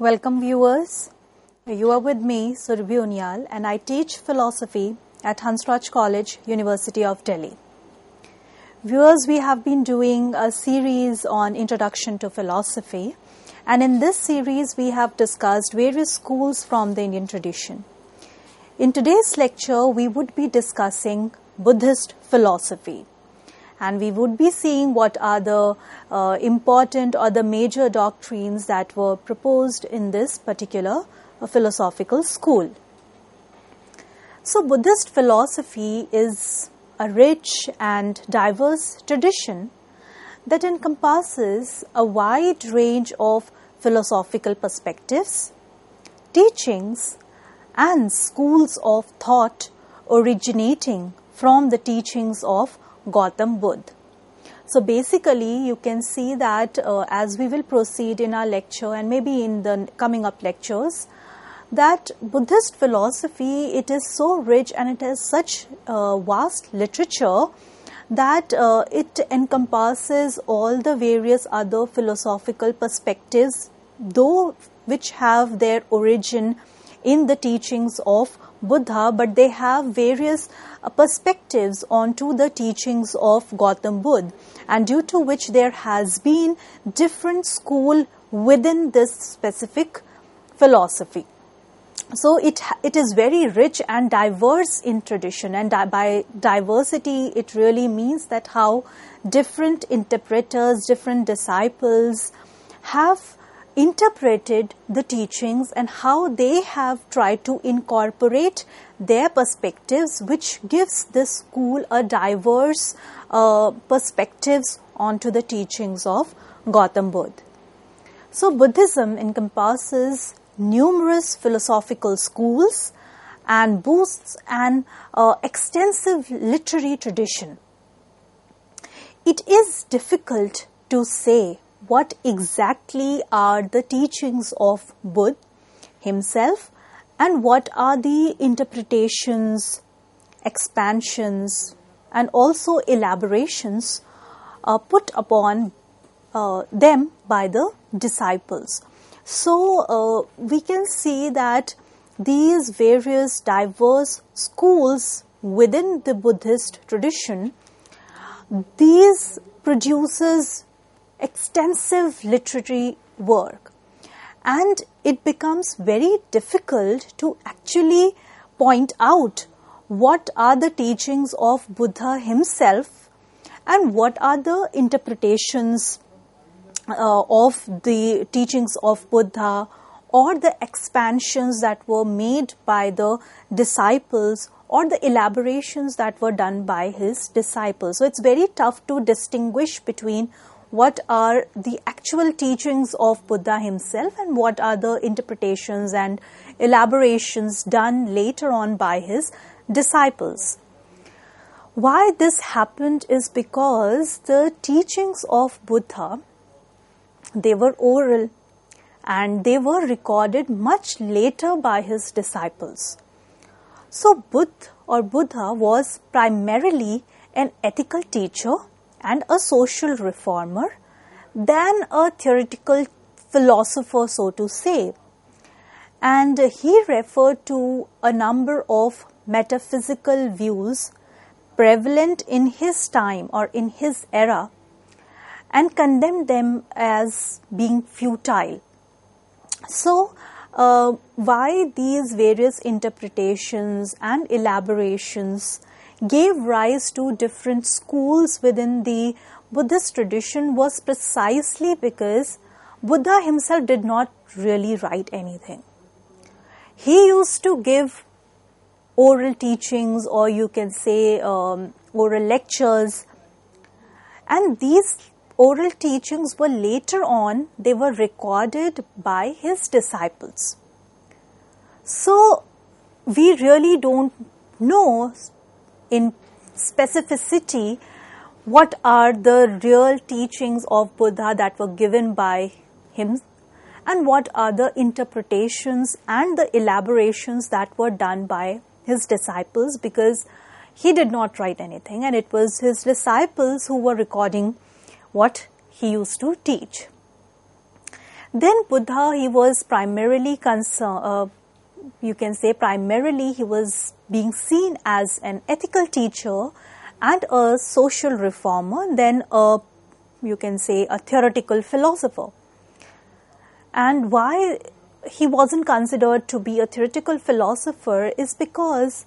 Welcome viewers. You are with me, Surbhi Unyal, and I teach philosophy at Hansraj College, University of Delhi. Viewers, we have been doing a series on Introduction to Philosophy, and in this series we have discussed various schools from the Indian tradition. In today's lecture, we would be discussing Buddhist philosophy. And we would be seeing what are the important or the major doctrines that were proposed in this particular philosophical school. So Buddhist philosophy is a rich and diverse tradition that encompasses a wide range of philosophical perspectives, teachings, and schools of thought originating from the teachings of Gautam Buddha. So basically you can see that as we will proceed in our lecture and maybe in the coming up lectures, that Buddhist philosophy, it is so rich and it has such vast literature that it encompasses all the various other philosophical perspectives, though which have their origin in the teachings of Buddha, but they have various perspectives onto the teachings of Gautam Buddha, and due to which there has been different school within this specific philosophy. So it is very rich and diverse in tradition, and by diversity it really means that how different interpreters, different disciples have interpreted the teachings and how they have tried to incorporate their perspectives, which gives this school a diverse perspectives onto the teachings of Gautam Buddha. So Buddhism encompasses numerous philosophical schools and boasts an extensive literary tradition. It is difficult to say what exactly are the teachings of Buddha himself and what are the interpretations, expansions, and also elaborations put upon them by the disciples. So we can see that these various diverse schools within the Buddhist tradition, these produces extensive literary work, and it becomes very difficult to actually point out what are the teachings of Buddha himself and what are the interpretations of the teachings of Buddha or the expansions that were made by the disciples or the elaborations that were done by his disciples. So it's very tough to distinguish between what are the actual teachings of Buddha himself and what are the interpretations and elaborations done later on by his disciples. Why this happened is because the teachings of Buddha, they were oral and they were recorded much later by his disciples. So Buddha was primarily an ethical teacher and a social reformer than a theoretical philosopher, so to say. And he referred to a number of metaphysical views prevalent in his time or in his era and condemned them as being futile. So, why these various interpretations and elaborations gave rise to different schools within the Buddhist tradition was precisely because Buddha himself did not really write anything. He used to give oral teachings, or you can say oral lectures, and these oral teachings were later on, they were recorded by his disciples. So we really don't know in specificity what are the real teachings of Buddha that were given by him and what are the interpretations and the elaborations that were done by his disciples, because he did not write anything and it was his disciples who were recording what he used to teach. Then Buddha, he was primarily concerned, you can say primarily he was being seen as an ethical teacher and a social reformer than you can say a theoretical philosopher. And why he wasn't considered to be a theoretical philosopher is because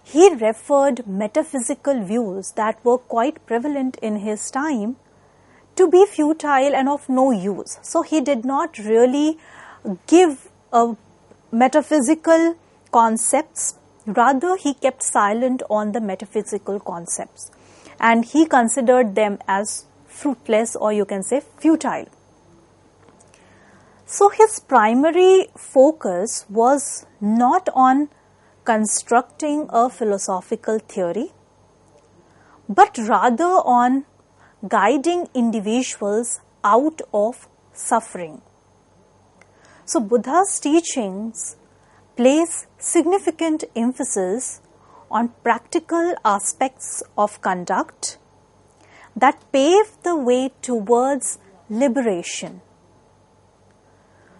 he referred metaphysical views that were quite prevalent in his time to be futile and of no use. So he did not really give metaphysical concepts, rather he kept silent on the metaphysical concepts and he considered them as fruitless, or you can say futile. So his primary focus was not on constructing a philosophical theory, but rather on guiding individuals out of suffering. So Buddha's teachings place significant emphasis on practical aspects of conduct that pave the way towards liberation.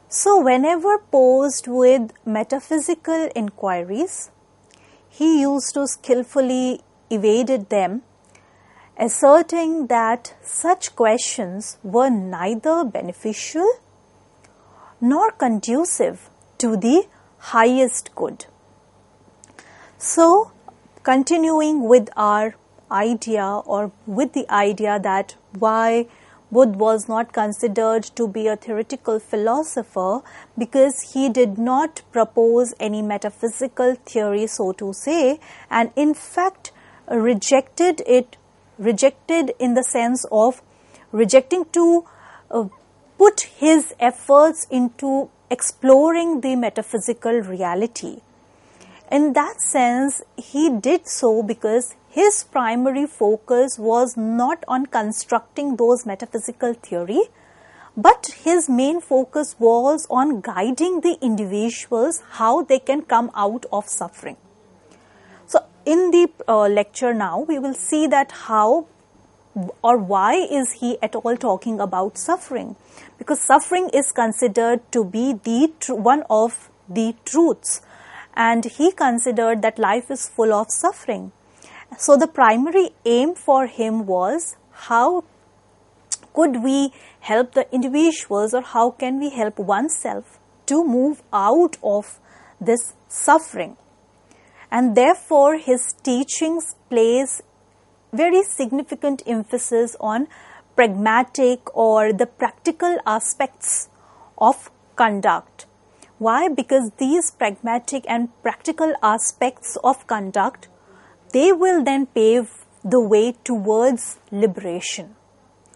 So whenever posed with metaphysical inquiries, he used to skillfully evade them, asserting that such questions were neither beneficial nor conducive to the highest good. So, continuing with our idea, or with the idea that why Buddha was not considered to be a theoretical philosopher, because he did not propose any metaphysical theory, so to say, and in fact rejected in the sense of rejecting to put his efforts into exploring the metaphysical reality. In that sense, he did so because his primary focus was not on constructing those metaphysical theory, but his main focus was on guiding the individuals how they can come out of suffering. So in the lecture now, we will see that how or why is he at all talking about suffering? Because suffering is considered to be one of the truths, and he considered that life is full of suffering. So the primary aim for him was how could we help the individuals, or how can we help oneself to move out of this suffering. And therefore his teachings place very significant emphasis on pragmatic or the practical aspects of conduct. Why? Because these pragmatic and practical aspects of conduct, they will then pave the way towards liberation.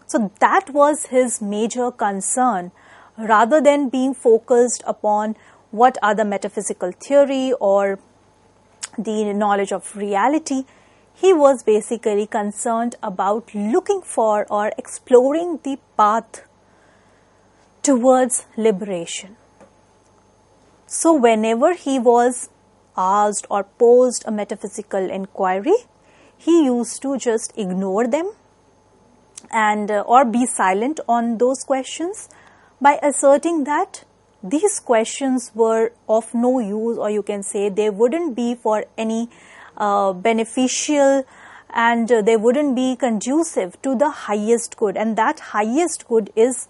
So that was his major concern, rather than being focused upon what are the metaphysical theory or the knowledge of reality. He was basically concerned about looking for or exploring the path towards liberation. So whenever he was asked or posed a metaphysical inquiry, he used to just ignore them and or be silent on those questions by asserting that these questions were of no use, or you can say they wouldn't be for any beneficial, and they wouldn't be conducive to the highest good, and that highest good is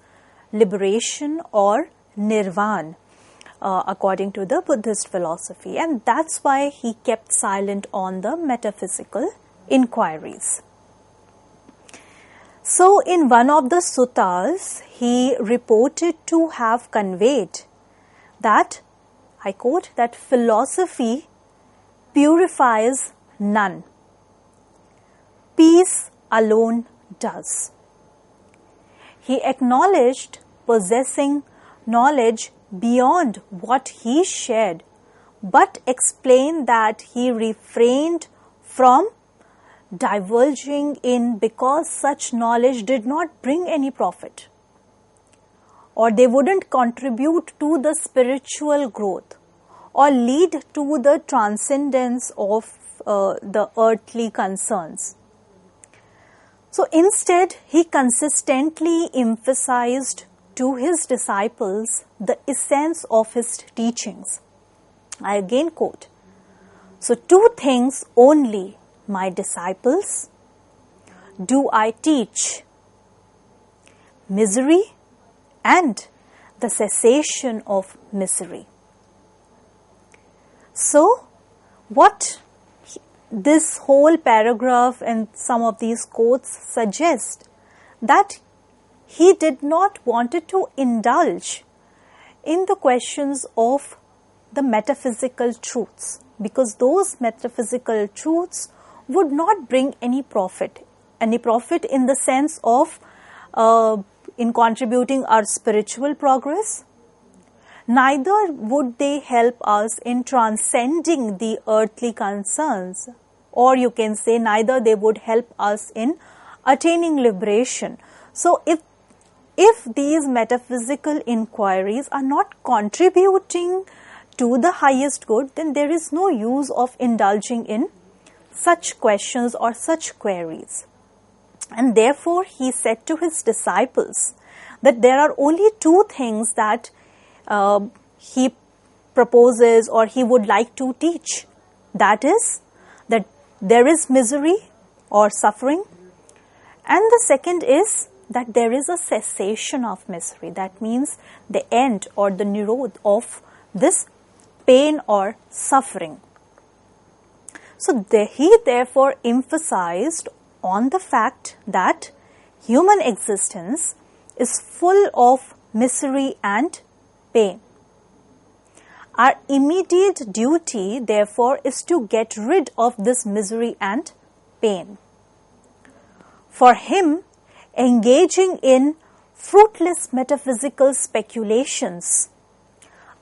liberation or nirvana, according to the Buddhist philosophy. And that's why he kept silent on the metaphysical inquiries. So in one of the suttas, he reported to have conveyed that, I quote, that philosophy purifies none. Peace alone does. He acknowledged possessing knowledge beyond what he shared, but explained that he refrained from divulging in because such knowledge did not bring any profit, or they wouldn't contribute to the spiritual growth or lead to the transcendence of the earthly concerns. So instead, he consistently emphasized to his disciples the essence of his teachings. I again quote, "So two things only, my disciples, do I teach, misery and the cessation of misery." So, what this whole paragraph and some of these quotes suggest, that he did not wanted to indulge in the questions of the metaphysical truths, because those metaphysical truths would not bring any profit in the sense of in contributing our spiritual progress. Neither would they help us in transcending the earthly concerns, or you can say neither they would help us in attaining liberation. So if these metaphysical inquiries are not contributing to the highest good, then there is no use of indulging in such questions or such queries. And therefore he said to his disciples that there are only two things that he proposes or he would like to teach. That is, that there is misery or suffering, and the second is that there is a cessation of misery. That means the end or the nirodh of this pain or suffering. So he therefore emphasized on the fact that human existence is full of misery and pain. Our immediate duty, therefore, is to get rid of this misery and pain. For him, engaging in fruitless metaphysical speculations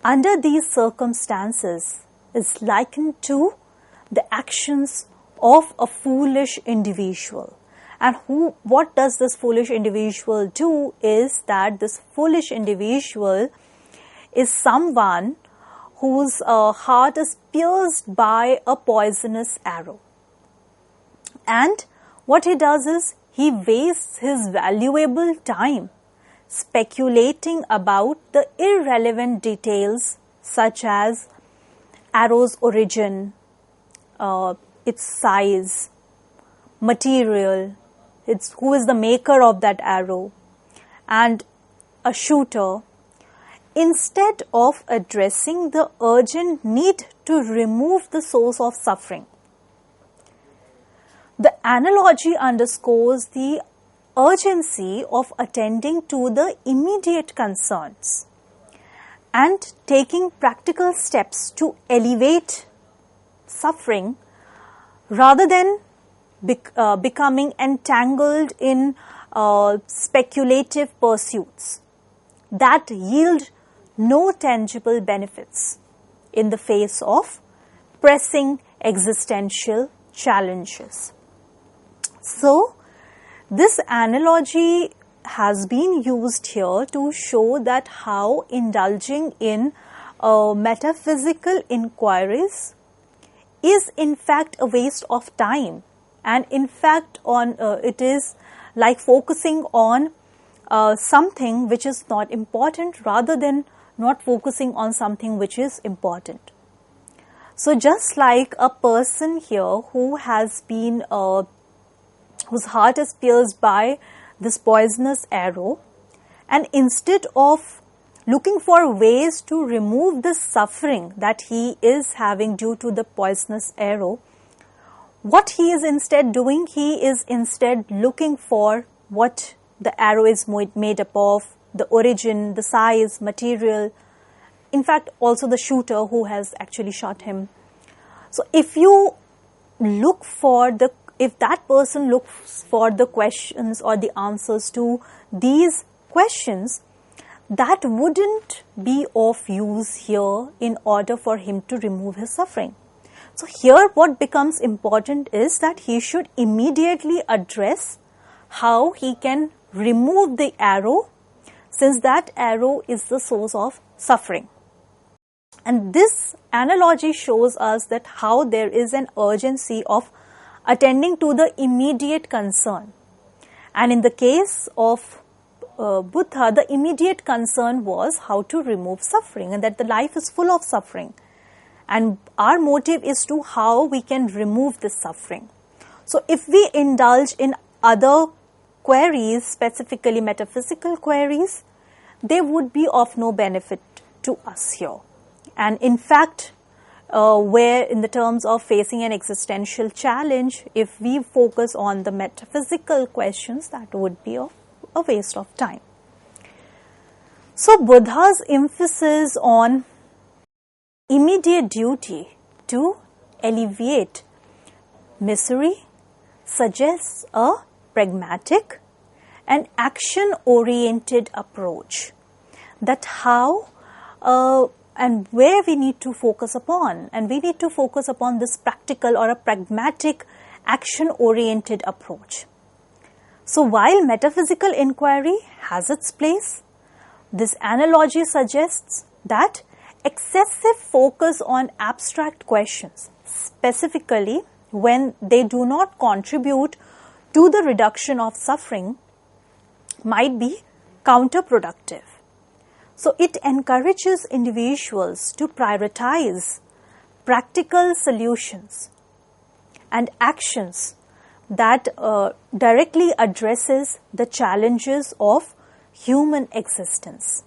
under these circumstances is likened to the actions of a foolish individual. And what does this foolish individual do is that this foolish individual is someone whose heart is pierced by a poisonous arrow. And what he does is he wastes his valuable time speculating about the irrelevant details such as arrow's origin, its size, material, who is the maker of that arrow, and a shooter, instead of addressing the urgent need to remove the source of suffering. The analogy underscores the urgency of attending to the immediate concerns and taking practical steps to elevate suffering rather than becoming entangled in speculative pursuits that yield no tangible benefits in the face of pressing existential challenges. So, this analogy has been used here to show that how indulging in metaphysical inquiries is in fact a waste of time, and in fact it is like focusing on something which is not important rather than not focusing on something which is important. So just like a person here who has been whose heart is pierced by this poisonous arrow, and instead of looking for ways to remove the suffering that he is having due to the poisonous arrow, what he is instead doing, he is instead looking for what the arrow is made up of, the origin, the size, material, in fact also the shooter who has actually shot him. So if that person looks for the questions or the answers to these questions, that wouldn't be of use here in order for him to remove his suffering. So here what becomes important is that he should immediately address how he can remove the arrow, since that arrow is the source of suffering. And this analogy shows us that how there is an urgency of attending to the immediate concern. And in the case of Buddha, the immediate concern was how to remove suffering, and that the life is full of suffering. And our motive is to how we can remove this suffering. So if we indulge in other queries, specifically metaphysical queries, they would be of no benefit to us here. And in fact, where in the terms of facing an existential challenge, if we focus on the metaphysical questions, that would be a waste of time. So Buddha's emphasis on immediate duty to alleviate misery suggests a pragmatic and action-oriented approach, that how and where we need to focus upon, and we need to focus upon this practical or a pragmatic action-oriented approach. So while metaphysical inquiry has its place, this analogy suggests that excessive focus on abstract questions, specifically when they do not contribute to the reduction of suffering, might be counterproductive. So it encourages individuals to prioritize practical solutions and actions that directly addresses the challenges of human existence.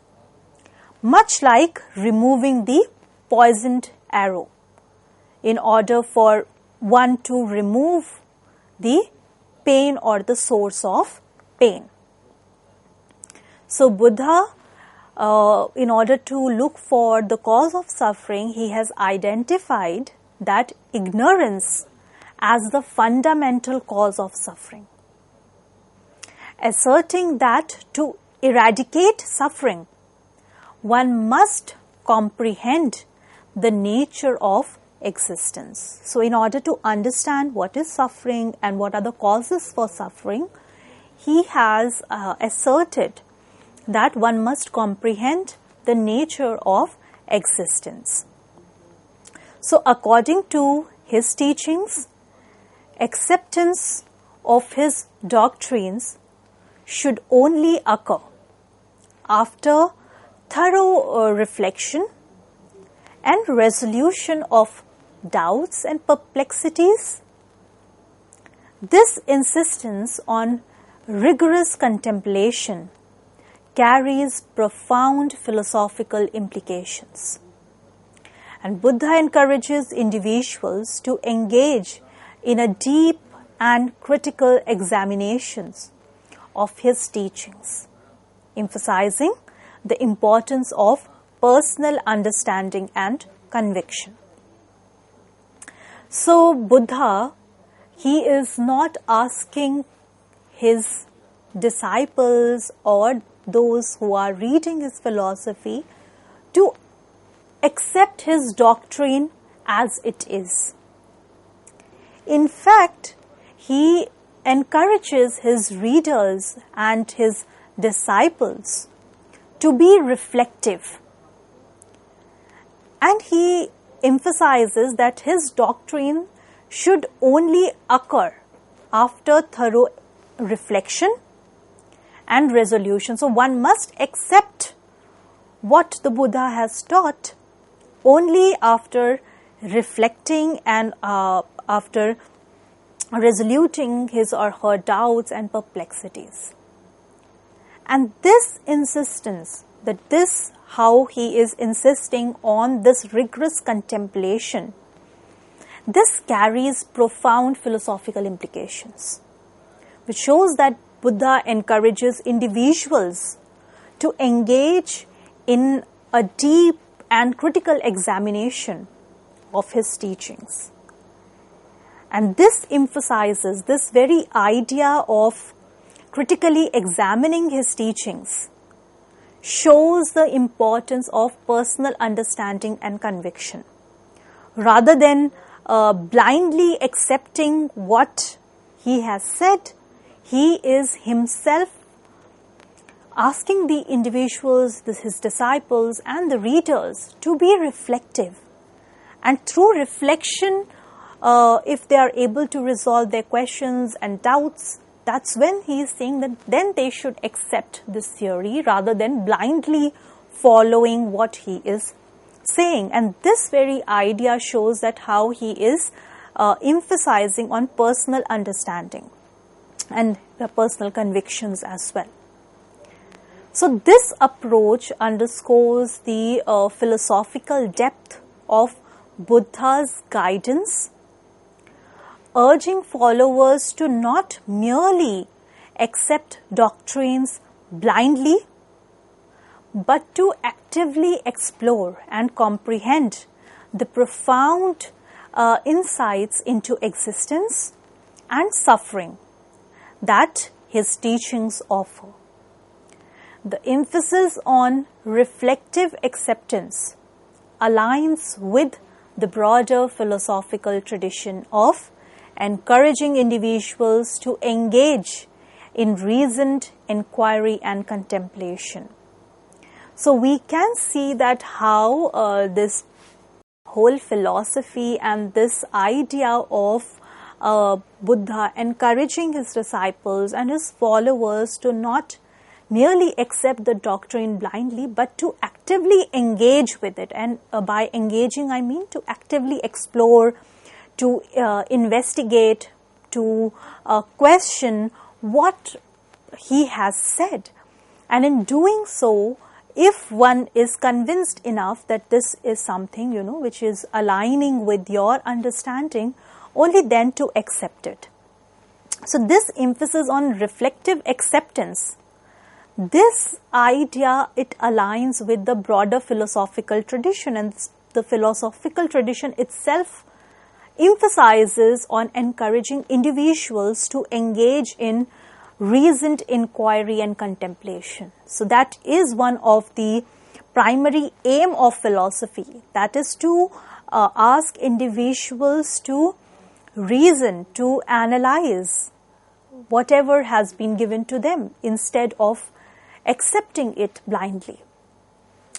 Much like removing the poisoned arrow, in order for one to remove the pain or the source of pain. So Buddha, in order to look for the cause of suffering, he has identified that ignorance as the fundamental cause of suffering, asserting that to eradicate suffering, one must comprehend the nature of existence. So in order to understand what is suffering and what are the causes for suffering, he has asserted that one must comprehend the nature of existence. So according to his teachings, acceptance of his doctrines should only occur after thorough reflection and resolution of doubts and perplexities. This insistence on rigorous contemplation carries profound philosophical implications. And Buddha encourages individuals to engage in a deep and critical examinations of his teachings, emphasizing the importance of personal understanding and conviction. So Buddha, he is not asking his disciples or those who are reading his philosophy to accept his doctrine as it is. In fact, he encourages his readers and his disciples to be reflective. And he emphasizes that his doctrine should only occur after thorough reflection and resolution. So one must accept what the Buddha has taught only after reflecting and after resoluting his or her doubts and perplexities. And this insistence, that this how he is insisting on this rigorous contemplation, this carries profound philosophical implications, which shows that Buddha encourages individuals to engage in a deep and critical examination of his teachings. And this emphasizes this very idea of critically examining his teachings, shows the importance of personal understanding and conviction. Rather than blindly accepting what he has said, he is himself asking the individuals, his disciples and the readers to be reflective. And through reflection, if they are able to resolve their questions and doubts, that's when he is saying that then they should accept this theory rather than blindly following what he is saying. And this very idea shows that how he is emphasizing on personal understanding and the personal convictions as well. So this approach underscores the philosophical depth of Buddha's guidance, urging followers to not merely accept doctrines blindly, but to actively explore and comprehend the profound insights into existence and suffering that his teachings offer. The emphasis on reflective acceptance aligns with the broader philosophical tradition of encouraging individuals to engage in reasoned inquiry and contemplation. So we can see that how this whole philosophy and this idea of Buddha encouraging his disciples and his followers to not merely accept the doctrine blindly, but to actively engage with it. And by engaging, I mean to actively explore, to investigate, to question what he has said. And in doing so, if one is convinced enough that this is something, which is aligning with your understanding, only then to accept it. So this emphasis on reflective acceptance, this idea, it aligns with the broader philosophical tradition, and the philosophical tradition itself emphasizes on encouraging individuals to engage in reasoned inquiry and contemplation. So that is one of the primary aim of philosophy, that is to ask individuals to reason, to analyze whatever has been given to them instead of accepting it blindly.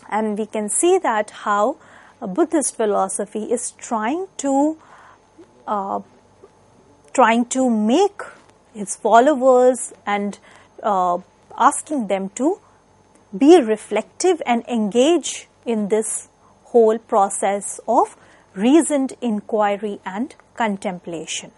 And we can see that how Buddhist philosophy is trying to make its followers and asking them to be reflective and engage in this whole process of reasoned inquiry and contemplation.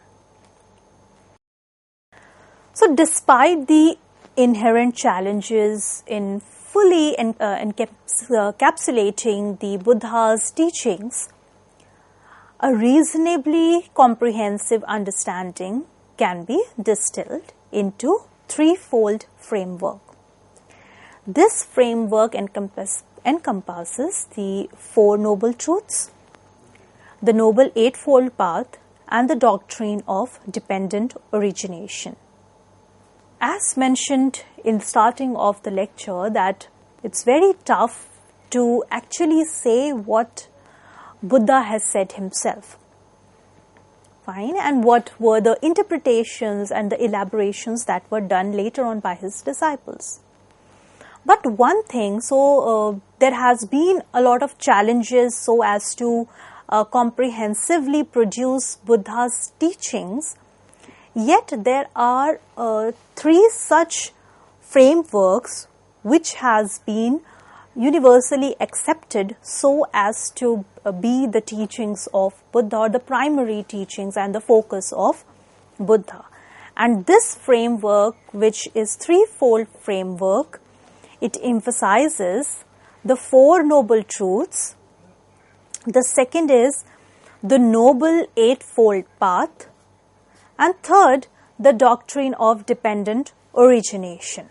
So despite the inherent challenges in fully encapsulating the Buddha's teachings, a reasonably comprehensive understanding can be distilled into threefold framework. This framework encompasses the Four Noble Truths, the Noble Eightfold Path, and the doctrine of dependent origination. As mentioned in the starting of the lecture, that it's very tough to actually say what Buddha has said himself. Fine, and what were the interpretations and the elaborations that were done later on by his disciples. But one thing, there has been a lot of challenges so as to comprehensively produce Buddha's teachings, yet there are three such frameworks which has been universally accepted so as to be the teachings of Buddha, or the primary teachings and the focus of Buddha. And this framework, which is threefold framework, it emphasizes the Four Noble Truths. The second is the Noble Eightfold Path. And third, the doctrine of dependent origination.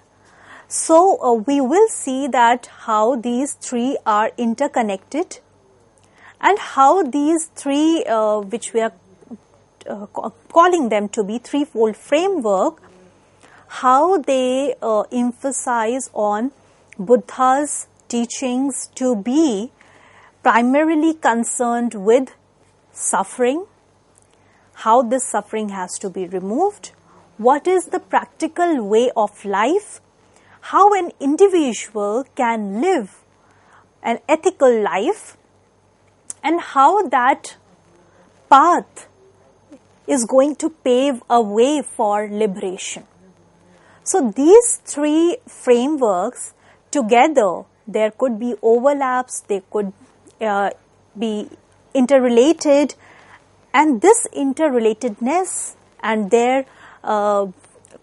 So we will see that how these three are interconnected, and how these three, which we are calling them to be threefold framework, how they emphasize on Buddha's teachings to be primarily concerned with suffering, how this suffering has to be removed, what is the practical way of life, how an individual can live an ethical life, and how that path is going to pave a way for liberation. So these three frameworks together, there could be overlaps, they could be interrelated, and this interrelatedness and their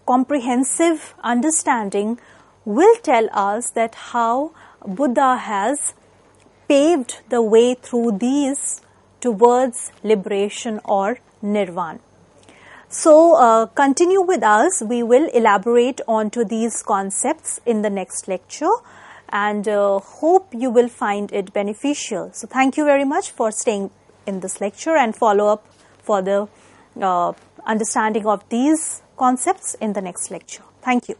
comprehensive understanding will tell us that how Buddha has paved the way through these towards liberation or nirvana. So continue with us. We will elaborate onto these concepts in the next lecture, and hope you will find it beneficial. So thank you very much for staying in this lecture, and follow up for the understanding of these concepts in the next lecture. Thank you.